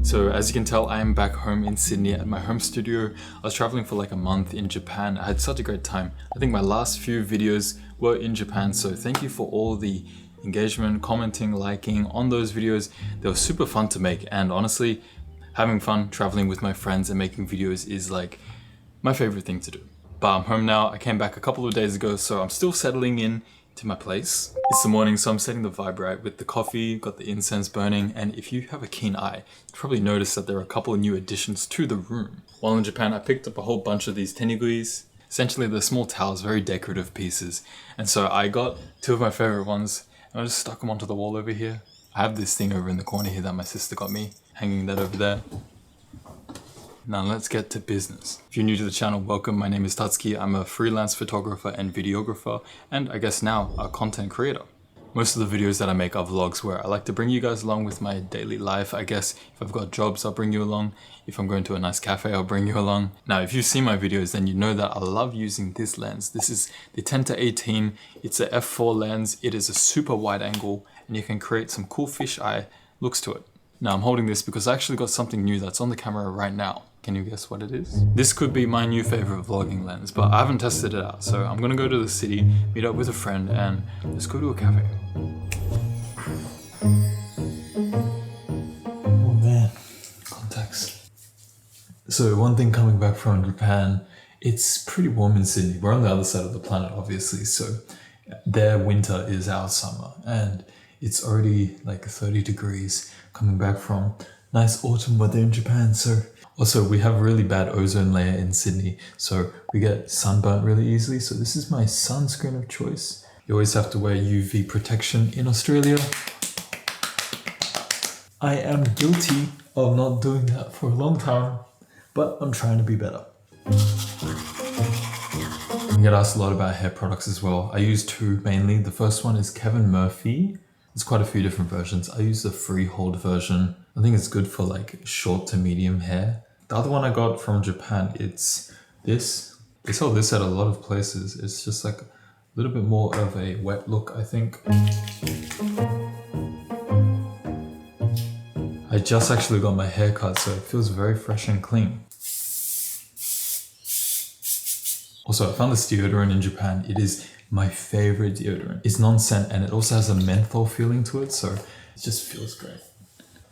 So as you can tell, I am back home in Sydney at my home studio. I was traveling for like a month in Japan. I had such a great time. I think my last few videos were in Japan, so thank you for all the engagement, commenting, liking on those videos. They were super fun to make, and honestly, having fun traveling with my friends and making videos is like my favorite thing to do. But I'm home now. I came back a couple of days ago, so I'm still settling in to my place. It's the morning, so I'm setting the vibe right with the coffee, got the incense burning, and if you have a keen eye, you probably noticed that there are a couple of new additions to the room. While in Japan, I picked up a whole bunch of these teniguis. Essentially, they're small towels, very decorative pieces. And so I got two of my favorite ones, and I just stuck them onto the wall over here. I have this thing over in the corner here that my sister got me, hanging that over there. Now let's get to business. If you're new to the channel, welcome. My name is Tatsuki. I'm a freelance photographer and videographer, and I guess now a content creator. Most of the videos that I make are vlogs where I like to bring you guys along with my daily life. I guess if I've got jobs, I'll bring you along. If I'm going to a nice cafe, I'll bring you along. Now, if you've seen my videos, then you know that I love using this lens. This is the 10-18. It's a f4 lens. It is a super wide angle, and you can create some cool fisheye looks to it. Now I'm holding this because I actually got something new that's on the camera right now. Can you guess what it is? This could be my new favorite vlogging lens, but I haven't tested it out. So I'm gonna go to the city, meet up with a friend, and let's go to a cafe. Oh man, contacts. So one thing coming back from Japan, it's pretty warm in Sydney. We're on the other side of the planet, obviously. So their winter is our summer, and it's already like 30 degrees coming back from nice autumn weather in Japan. So also we have a really bad ozone layer in Sydney, so we get sunburnt really easily. So this is my sunscreen of choice. You always have to wear UV protection in Australia. I am guilty of not doing that for a long time, but I'm trying to be better. I get asked a lot about hair products as well. I use two mainly. The first one is Kevin Murphy. There's quite a few different versions. I use the freehold version. I think it's good for like short to medium hair. The other one I got from Japan, it's this. They sell this at a lot of places. It's just like a little bit more of a wet look, I think. I just actually got my hair cut, so it feels very fresh and clean. Also, I found this deodorant in Japan. It is my favorite deodorant. It's non-scent and it also has a menthol feeling to it, so it just feels great.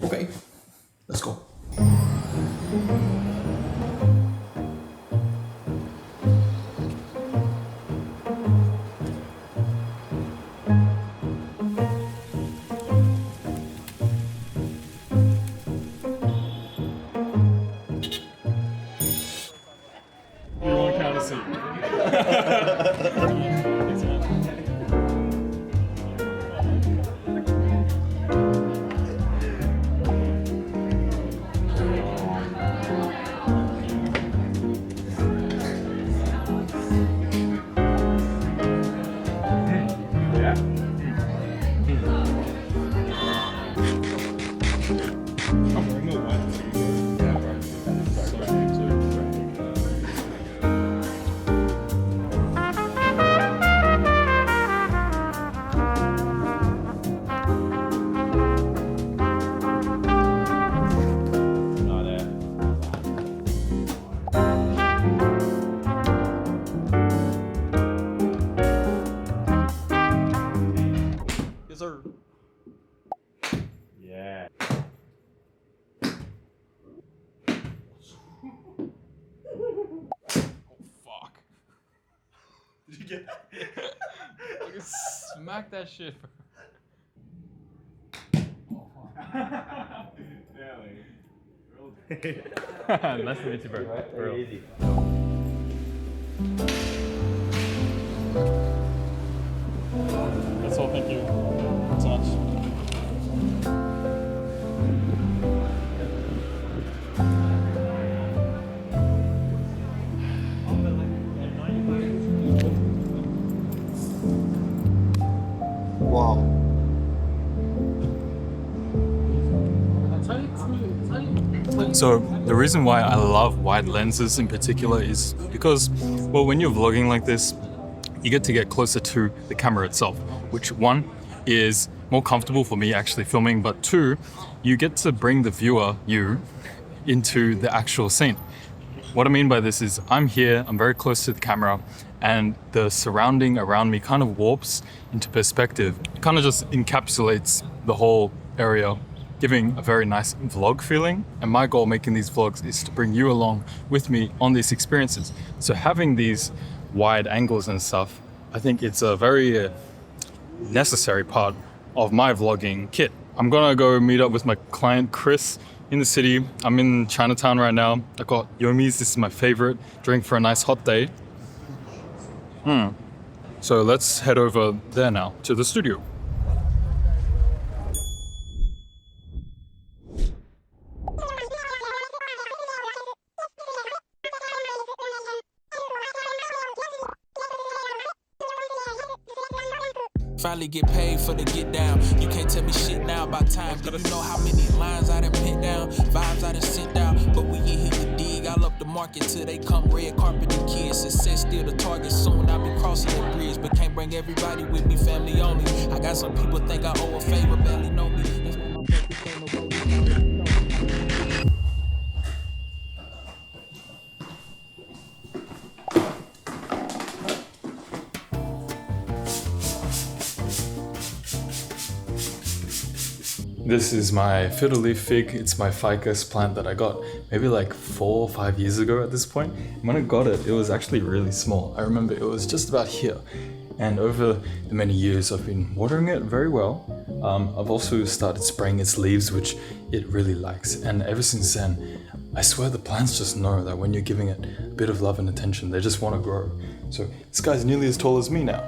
Okay, let's go. We won't count a seat. Yeah. Oh fuck. Did you get that? I can smack that shit. Nice to meet you, bro. Easy. That's all, thank you so much. So the reason why I love wide lenses in particular is because, well, when you're vlogging like this, you get to get closer to the camera itself, which one is more comfortable for me actually filming, but two, you get to bring the viewer, you, into the actual scene. What I mean by this is I'm here, I'm very close to the camera, and the surrounding around me kind of warps into perspective. It kind of just encapsulates the whole area, giving a very nice vlog feeling. And my goal making these vlogs is to bring you along with me on these experiences. So having these wide angles and stuff, I think it's a very necessary part of my vlogging kit. I'm gonna go meet up with my client Chris in the city. I'm in Chinatown right now. I got Yomi's, this is my favorite drink for a nice hot day. So let's head over there now to the studio. Finally get paid for the get down. You can't tell me shit now about time. Do you know how many lines I done put down, vibes I done sent down? But we ain't hit the dig. I'll up the market till they come red carpet and kids. Success still the target. Soon I'll be crossing the bridge, but can't bring everybody with me. Family only. I got some people think I owe a favor, barely know me. That's why my focus on the road. This is my fiddle leaf fig. It's my ficus plant that I got maybe like 4 or 5 years ago at this point. When I got it, it was actually really small. I remember it was just about here. And over the many years, I've been watering it very well. I've also started spraying its leaves, which it really likes. And ever since then, I swear the plants just know that when you're giving it a bit of love and attention, they just want to grow. So this guy's nearly as tall as me now.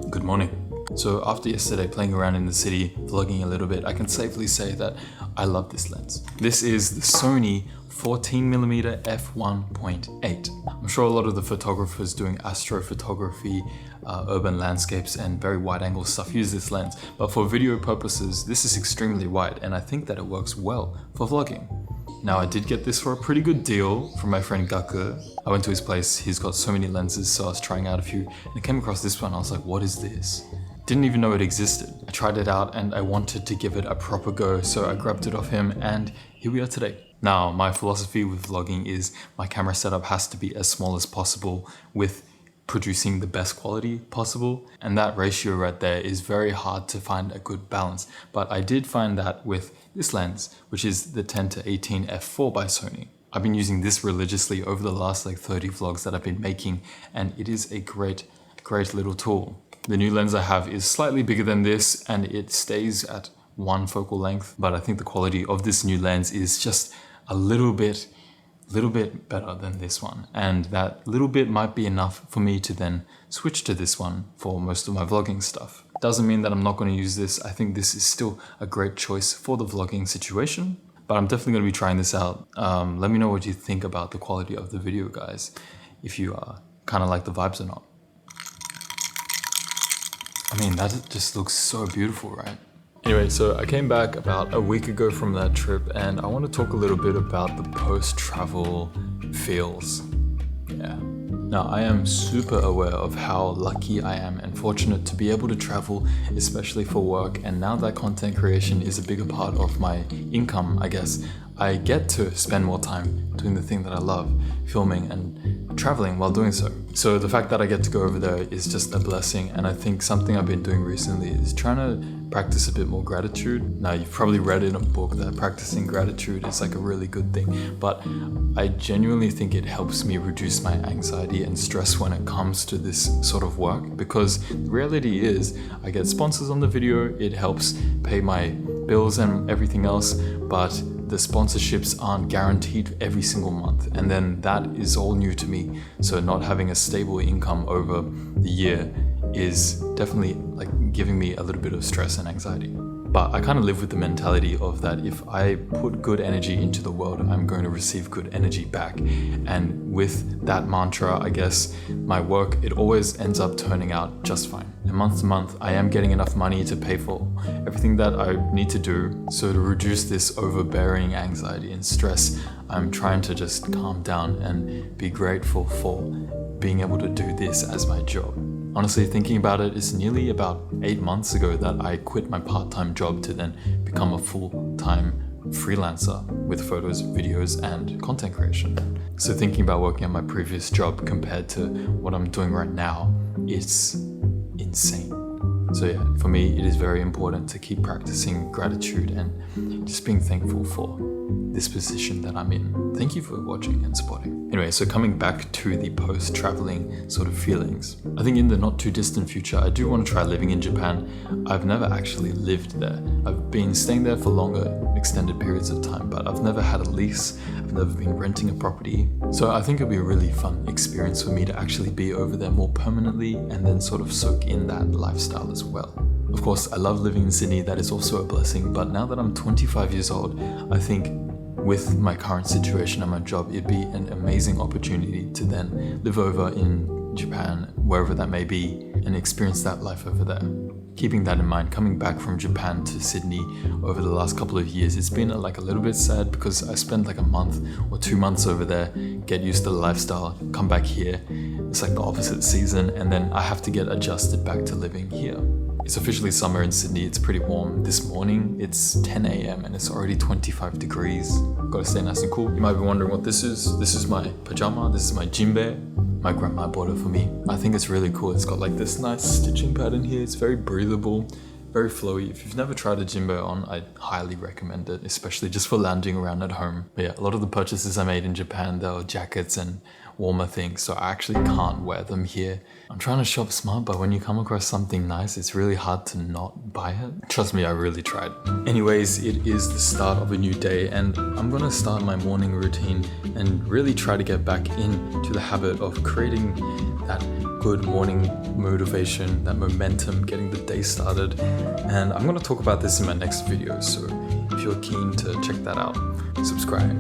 Good morning. So after yesterday playing around in the city, vlogging a little bit, I can safely say that I love this lens. This is the Sony 14mm f1.8. I'm sure a lot of the photographers doing astrophotography, urban landscapes and very wide angle stuff use this lens, but for video purposes this is extremely wide and I think that it works well for vlogging. Now I did get this for a pretty good deal from my friend Gaku. I went to his place, he's got so many lenses, so I was trying out a few and I came across this one. I was like, what is this? Didn't even know it existed. I tried it out and I wanted to give it a proper go, so I grabbed it off him and here we are today. Now my philosophy with vlogging is my camera setup has to be as small as possible with producing the best quality possible, and that ratio right there is very hard to find a good balance. But I did find that with this lens, which is the 10-18 f4 by Sony. I've been using this religiously over the last like 30 vlogs that I've been making, and it is a great little tool. The new lens I have is slightly bigger than this and it stays at one focal length, but I think the quality of this new lens is just a little bit better than this one, and that little bit might be enough for me to then switch to this one for most of my vlogging stuff. Doesn't mean that I'm not going to use this. I think this is still a great choice for the vlogging situation, but I'm definitely going to be trying this out. Let me know what you think about the quality of the video, guys, if you kind of like the vibes or not. I mean, that just looks so beautiful, right? Anyway, so I came back about a week ago from that trip and I want to talk a little bit about the post-travel feels. Yeah. Now, I am super aware of how lucky I am and fortunate to be able to travel, especially for work, and now that content creation is a bigger part of my income, I guess, I get to spend more time doing the thing that I love, filming and traveling while doing so. So the fact that I get to go over there is just a blessing, and I think something I've been doing recently is trying to practice a bit more gratitude. Now, you've probably read in a book that practicing gratitude is like a really good thing, but I genuinely think it helps me reduce my anxiety and stress when it comes to this sort of work, because the reality is I get sponsors on the video, it helps pay my bills and everything else, but the sponsorships aren't guaranteed every single month, and then that is all new to me. So not having a stable income over the year is definitely like giving me a little bit of stress and anxiety. But I kind of live with the mentality of that if I put good energy into the world, I'm going to receive good energy back. And with that mantra, I guess, my work, it always ends up turning out just fine. And month to month, I am getting enough money to pay for everything that I need to do. So to reduce this overbearing anxiety and stress, I'm trying to just calm down and be grateful for being able to do this as my job. Honestly, thinking about it, it's nearly about 8 months ago that I quit my part-time job to then become a full-time freelancer with photos, videos, and content creation. So thinking about working at my previous job compared to what I'm doing right now, it's insane. So yeah, for me, it is very important to keep practicing gratitude and just being thankful for this position that I'm in. Thank you for watching and supporting. Anyway, so coming back to the post-traveling sort of feelings, I think in the not too distant future, I do want to try living in Japan. I've never actually lived there. I've been staying there for longer, extended periods of time, but I've never had a lease. I've never been renting a property. So I think it'll be a really fun experience for me to actually be over there more permanently and then sort of soak in that lifestyle as well. Of course, I love living in Sydney. That is also a blessing. But now that I'm 25 years old, I think with my current situation and my job, it'd be an amazing opportunity to then live over in Japan, wherever that may be, and experience that life over there. Keeping that in mind, coming back from Japan to Sydney over the last couple of years, it's been like a little bit sad because I spent like a month or 2 months over there, get used to the lifestyle, come back here. It's like the opposite season, and then I have to get adjusted back to living here. It's officially summer in Sydney. It's pretty warm. This morning, it's 10 a.m. and it's already 25 degrees. Gotta stay nice and cool. You might be wondering what this is. This is my pajama. This is my jinbe. My grandma bought it for me. I think it's really cool. It's got like this nice stitching pattern here. It's very breathable, very flowy. If you've never tried a jinbe on, I highly recommend it, especially just for lounging around at home. But yeah, a lot of the purchases I made in Japan, they were jackets and warmer things, so I actually can't wear them here. I'm trying to shop smart, but when you come across something nice, it's really hard to not buy it. Trust me, I really tried. Anyways, it is the start of a new day, and I'm gonna start my morning routine and really try to get back into the habit of creating that good morning motivation, that momentum, getting the day started. And I'm gonna talk about this in my next video, so if you're keen to check that out, subscribe.